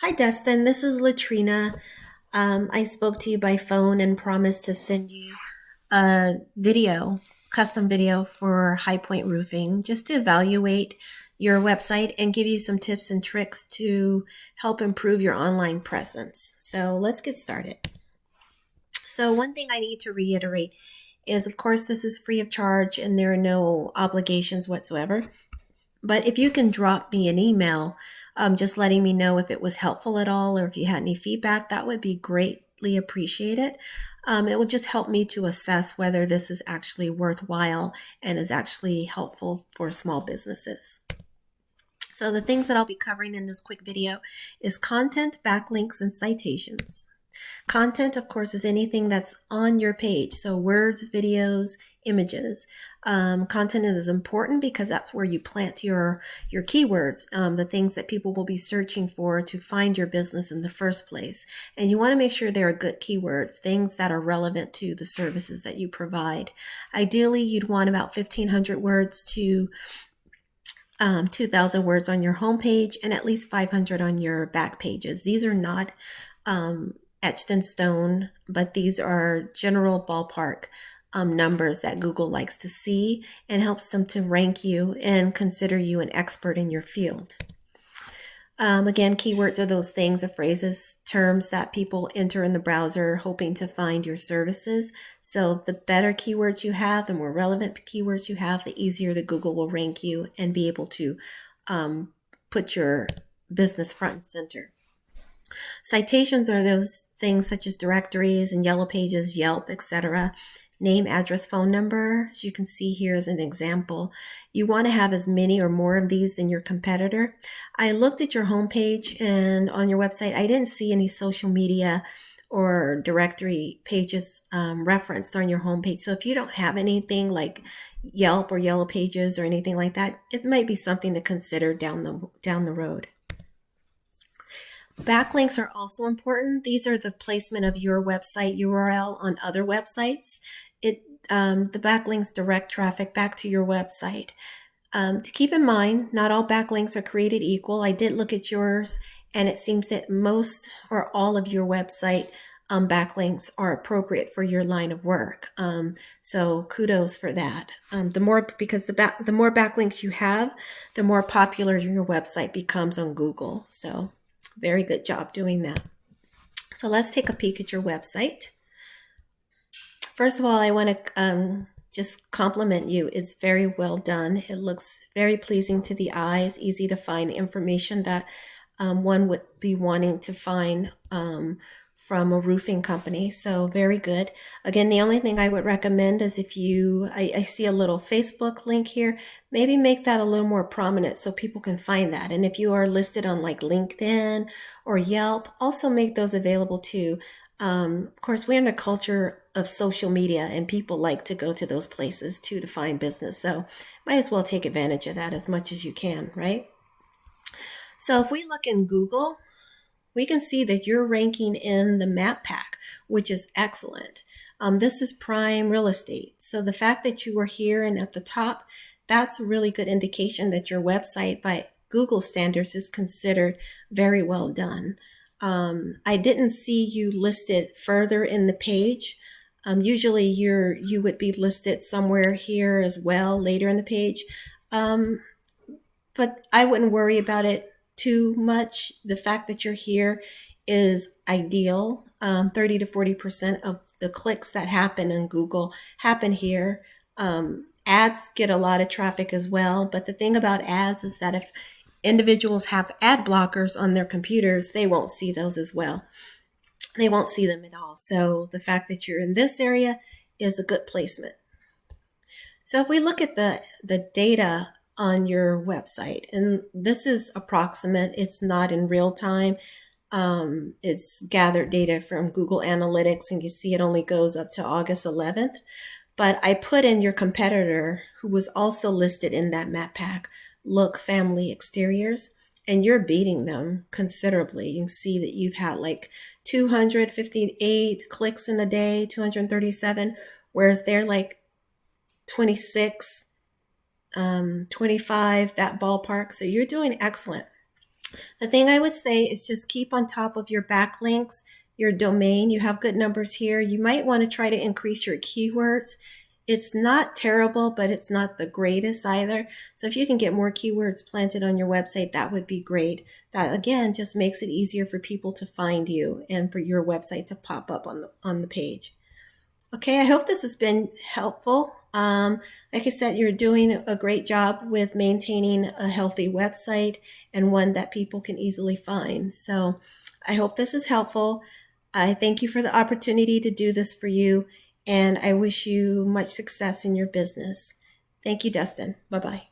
Hi, Destin. This is Latrina. I spoke to you by phone and promised to send you a video, custom video for High Point Roofing, just to evaluate your website and give you some tips and tricks to help improve your online presence. So let's get started. So, one thing I need to reiterate is, of course, this is free of charge and there are no obligations whatsoever. But if you can drop me an email, just letting me know if it was helpful at all or if you had any feedback, that would be greatly appreciated. It will just help me to assess whether this is actually worthwhile and is actually helpful for small businesses. So the things that I'll be covering in this quick video is content, backlinks, and citations. Content, of course, is anything that's on your page. So words, videos, images. Content is important because that's where you plant your keywords, the things that people will be searching for to find your business in the first place. And you want to make sure they are good keywords, things that are relevant to the services that you provide. Ideally, you'd want about 1,500 words to 2,000 words on your homepage and at least 500 on your back pages. These are not etched in stone, but these are general ballpark numbers that Google likes to see and helps them to rank you and consider you an expert in your field. Again, keywords are those things or phrases, terms that people enter in the browser hoping to find your services. So the better keywords you have, the more relevant keywords you have, the easier the Google will rank you and be able to put your business front and center. Citations are those things such as directories and yellow pages, Yelp, etc. Name, address, phone number, as you can see here as an example. You want to have as many or more of these than your competitor. I looked at your homepage and on your website, I didn't see any social media or directory pages referenced on your homepage. So if you don't have anything like Yelp or Yellow Pages or anything like that, it might be something to consider down the road. Backlinks are also important. These are the placement of your website URL on other websites. The backlinks direct traffic back to your website. To keep in mind, not all backlinks are created equal. I did look at yours, and it seems that most or all of your website backlinks are appropriate for your line of work. So kudos for that. The more backlinks you have, the more popular your website becomes on Google. So very good job doing that. So let's take a peek at your website. First of all, I want to just compliment you. It's very well done. It looks very pleasing to the eyes, easy to find information that one would be wanting to find from a roofing company. So very good. Again, the only thing I would recommend is if I see a little Facebook link here, maybe make that a little more prominent so people can find that. And if you are listed on like LinkedIn or Yelp, also make those available too. Of course, we're in a culture of social media and people like to go to those places too to find business. So might as well take advantage of that as much as you can, right? So if we look in Google, we can see that you're ranking in the map pack, which is excellent. This is prime real estate. So the fact that you are here and at the top, that's a really good indication that your website by Google standards is considered very well done. I didn't see you listed further in the page. Usually you would be listed somewhere here as well later in the page. But I wouldn't worry about it too much. The fact that you're here is ideal. 30 to 40% of the clicks that happen in Google happen here. Ads get a lot of traffic as well. But the thing about ads is that if individuals have ad blockers on their computers, they won't see those as well. They won't see them at all. So the fact that you're in this area is a good placement. So if we look at the data on your website, and this is approximate, it's not in real time. It's gathered data from Google Analytics, and you see it only goes up to August 11th. But I put in your competitor, who was also listed in that map pack, Look Family Exteriors, and you're beating them considerably. You can see that you've had like 258 clicks in a day, 237, whereas they're like 26, 25, that ballpark. So you're doing excellent. The thing I would say is just keep on top of your backlinks, your domain. You have good numbers here. You might want to try to increase your keywords. It's not terrible, but it's not the greatest either. So if you can get more keywords planted on your website, that would be great. That again just makes it easier for people to find you and for your website to pop up on the page. Okay, I hope this has been helpful. Like I said, you're doing a great job with maintaining a healthy website and one that people can easily find. So I hope this is helpful. I thank you for the opportunity to do this for you, and I wish you much success in your business. Thank you, Dustin. Bye-bye.